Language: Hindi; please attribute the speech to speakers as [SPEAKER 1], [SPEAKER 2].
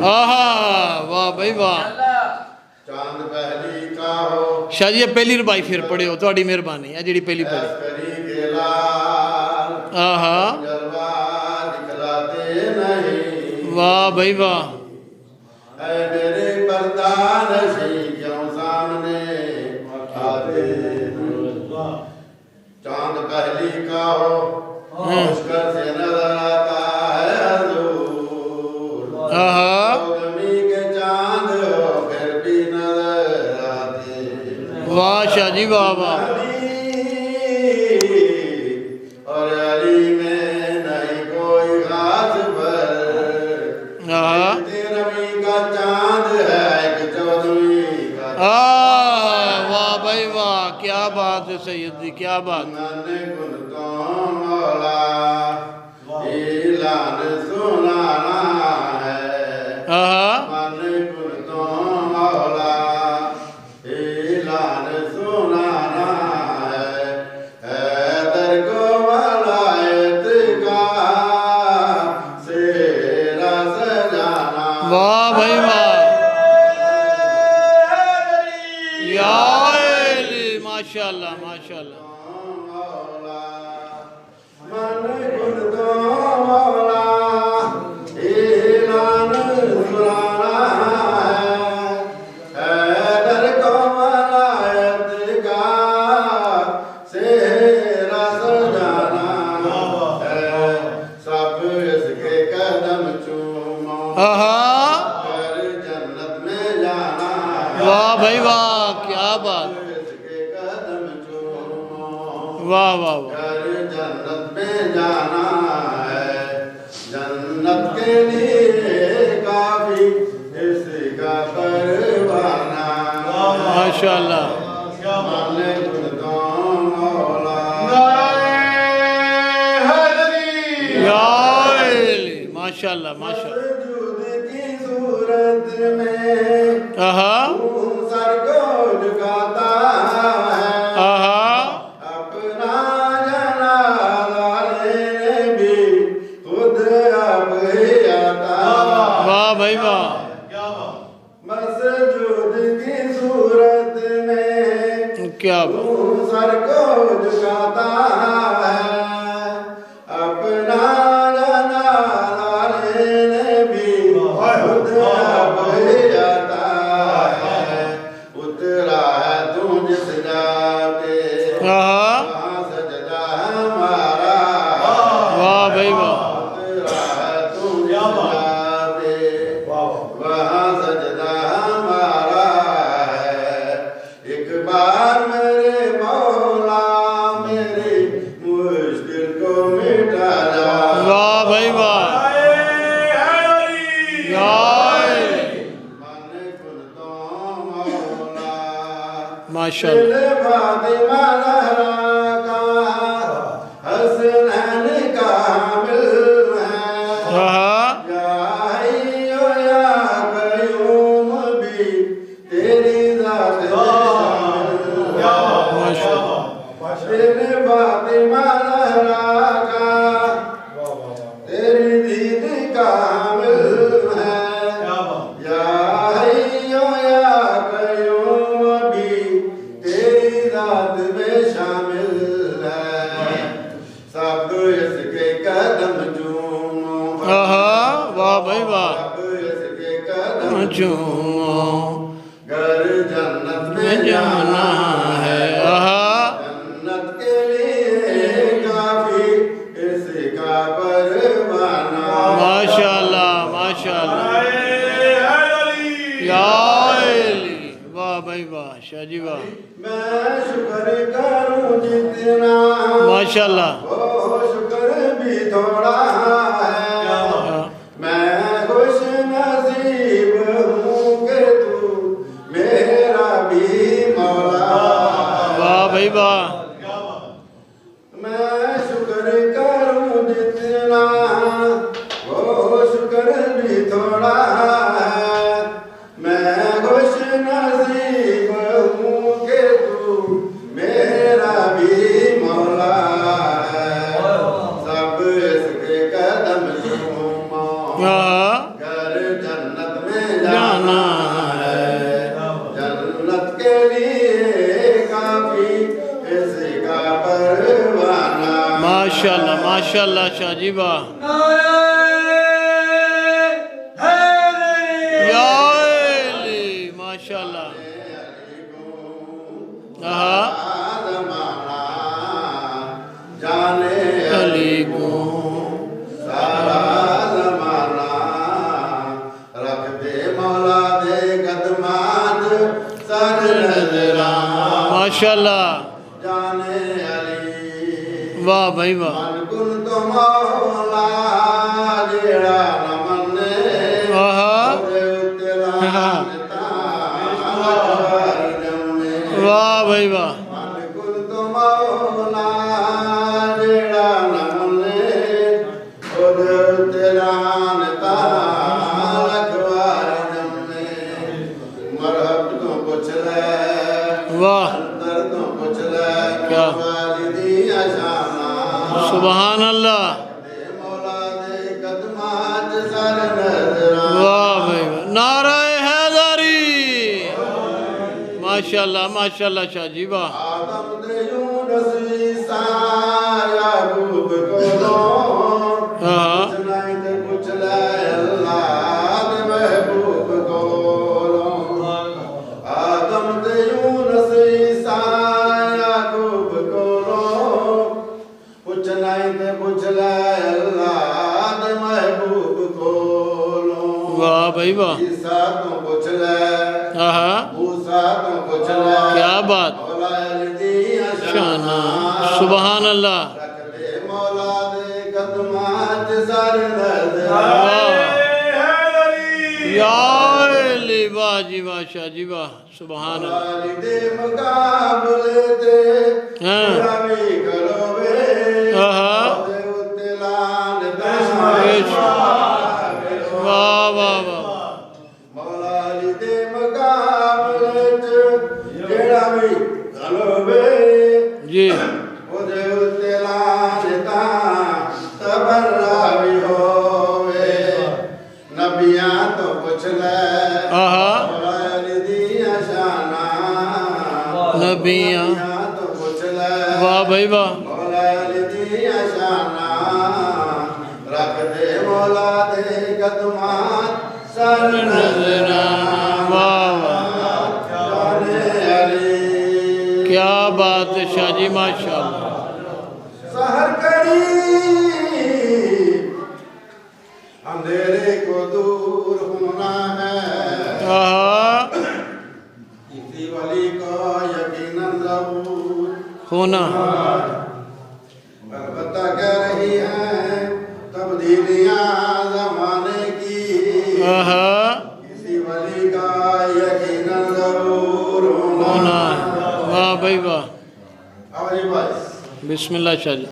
[SPEAKER 1] आहा वाह भाई वाह।
[SPEAKER 2] चांद पहली का हो
[SPEAKER 1] शाह जी पहली रुबाई फिर पढ़ियो, थोड़ी मेहरबानी है जी पहली पढ़ी। आहा वाह भाई वाह।
[SPEAKER 2] मेरे परदान क्यों सामने आते, चांद पहली का हो मुश्किल से नजर आता है हजूर, के चांद हो फिर भी नजर आते।
[SPEAKER 1] वाह शाह जी वाह वाह।
[SPEAKER 2] और अली में नहीं कोई खास पर, रवि का चांद है एक चौदहवीं का।
[SPEAKER 1] वाह भाई वाह, क्या बात है सैयद जी, क्या बात।
[SPEAKER 2] ऐलान सुनाना है, मन कुन तो मौला ऐलान सुनाना है, हैदर को वलायत का सेरा सजाना।
[SPEAKER 1] वाह भाई वाह, माशाल्लाह माशाल्लाह।
[SPEAKER 2] मन कुन तो मौला ऐलान सुनाना है, हैदर को वलायत का सेरा सजाना है, सब इसके कदम चूमो कर जन्नत में जाना।
[SPEAKER 1] वाह भाई वाह, क्या बात। वाह वाह वाह।
[SPEAKER 2] जन्नत में जाना है, जन्नत के लिए काफी इसका परवाना।
[SPEAKER 1] माशाल्लाह माशाल्लाह माशाल्लाह।
[SPEAKER 2] की सूरत में
[SPEAKER 1] सर
[SPEAKER 2] को झुकाता है, अपना जनाजा लेने भी खुद अब ही आता।
[SPEAKER 1] वाह भाई वाह।
[SPEAKER 2] मसजूद की सूरत में
[SPEAKER 1] क्या
[SPEAKER 2] सर को झुकाता है, अपना जनाजा लेने भी खुद अब ही आता है। उतरा है तू जिस जाके वहाँ सजदा हमारा।
[SPEAKER 1] वाह भाई वाह।
[SPEAKER 2] उतरा है तू जिस जाके वहाँ सजदा हमारा है, एक बार मेरे मौला मेरी मुश्किल को मिटा जा।
[SPEAKER 1] वाह भाई वाह। माशाल्लाह
[SPEAKER 2] हसनैन कामिल है, या कयूम भी तेरी ज़ात तेरे फातिमा ज़हरा का तेरी दीद कामिल है, या कयूम भी तेरी ज़ात में शामिल है, सब इसके कदम चूमो।
[SPEAKER 1] वाह भाई वाह।
[SPEAKER 2] सब इसके कदम
[SPEAKER 1] चूमो
[SPEAKER 2] घर जन्नत
[SPEAKER 1] में जाना है।
[SPEAKER 2] जन्नत के लिए काफी इसका परवाना।
[SPEAKER 1] माशाल्लाह माशाल्लाह। वाह भाई वाह शाह जी वाह।
[SPEAKER 2] मैं शुक्र करूं जितना
[SPEAKER 1] माशाल्लाह,
[SPEAKER 2] वो शुक्र भी थोड़ा है। मैं खुश नसीब हूँ कि तू मेरा भी मौला।
[SPEAKER 1] वाह भाई वाह।
[SPEAKER 2] मैं शुक्र करूं जितना वो शुक्र भी थोड़ा है, मैं खुश नसीब हूँ कि तू मेरा भी मौला है। इसके कदम चूमा घर जन्नत में जाना है जन्नत के लिए काफी इसका परवाना
[SPEAKER 1] माशाल्लाह माशाल्लाह शाहजी वाह या अली माशाल्लाह
[SPEAKER 2] जाने
[SPEAKER 1] अली को
[SPEAKER 2] सारा ज़माना रख दे मौला दे कदमात सर नजराना
[SPEAKER 1] माशाल्लाह
[SPEAKER 2] जाने अली
[SPEAKER 1] वाह भाई वाह
[SPEAKER 2] मन गुन तो मौला जेड़ा न मन्ने तेरा
[SPEAKER 1] वाह भाई वाह
[SPEAKER 2] मन गुन तो मौला जेड़ा न मन्ने तेरा मरहब तो पूछ ले
[SPEAKER 1] वाह
[SPEAKER 2] अंदर तो पूछ ले
[SPEAKER 1] क्या
[SPEAKER 2] वालिदी अशाना
[SPEAKER 1] सुभान अल्लाह
[SPEAKER 2] मौला दे कदमात सर नजरा
[SPEAKER 1] वाह भाई वाह नाराए हैदरी माशाल्लाह माशाल्लाह शाहजी वाह
[SPEAKER 2] आदम दे यूनुस ईसा याकूब को लो
[SPEAKER 1] हाँ
[SPEAKER 2] नहीं तो पूछ ले अल्लाह दे महबूब को लो आदम दे यूनुस ईसा याकूब को लो पूछ नहीं तो पूछ ले अल्लाह दे महबूब को लो
[SPEAKER 1] वाह भाई वाह
[SPEAKER 2] ईसा तो पूछ ले
[SPEAKER 1] हाँ
[SPEAKER 2] मूसा तो पूछ ले
[SPEAKER 1] क्या बात
[SPEAKER 2] मौला अली
[SPEAKER 1] शाना सुभान अल्लाह
[SPEAKER 2] रख दे मौला दे कदमात सर नजरा
[SPEAKER 1] या अली वाह जी वाह शाहजी वाह सुभान अल्लाह
[SPEAKER 2] वालिदे मुकाबले ते
[SPEAKER 1] हाँ
[SPEAKER 2] रवि करोवे
[SPEAKER 1] हाँ
[SPEAKER 2] दे उतलान
[SPEAKER 1] वाह वाह वाह
[SPEAKER 2] मौला दे मुकाबले ते रवि करोवे
[SPEAKER 1] जी
[SPEAKER 2] ओदे उतलान ता तबर्रा भी होवे नबियां तो पूछ ले
[SPEAKER 1] हाँ
[SPEAKER 2] वालिदी अशाना
[SPEAKER 1] नबियाँ
[SPEAKER 2] तो पूछ ले
[SPEAKER 1] वाह भाई वाह
[SPEAKER 2] मौला दी अशाना रख दे मौला दे कदमात सर नजराना
[SPEAKER 1] वाह वाह
[SPEAKER 2] जाने अली
[SPEAKER 1] क्या बात है शाहजी माशाल्लाह
[SPEAKER 2] सहर करी अंधेरे को दूर होना है
[SPEAKER 1] हाँ
[SPEAKER 2] किसी वली को यकीनन जरूर
[SPEAKER 1] होना
[SPEAKER 2] अलबत्ता कह रही हैं तब्दीलियां जमाने की
[SPEAKER 1] हाँ
[SPEAKER 2] किसी वली का यकीनन जरूर
[SPEAKER 1] होना
[SPEAKER 2] होना
[SPEAKER 1] है वाह भाई वाह
[SPEAKER 2] और ये बस
[SPEAKER 1] बिस्मिल्लाह शाहजी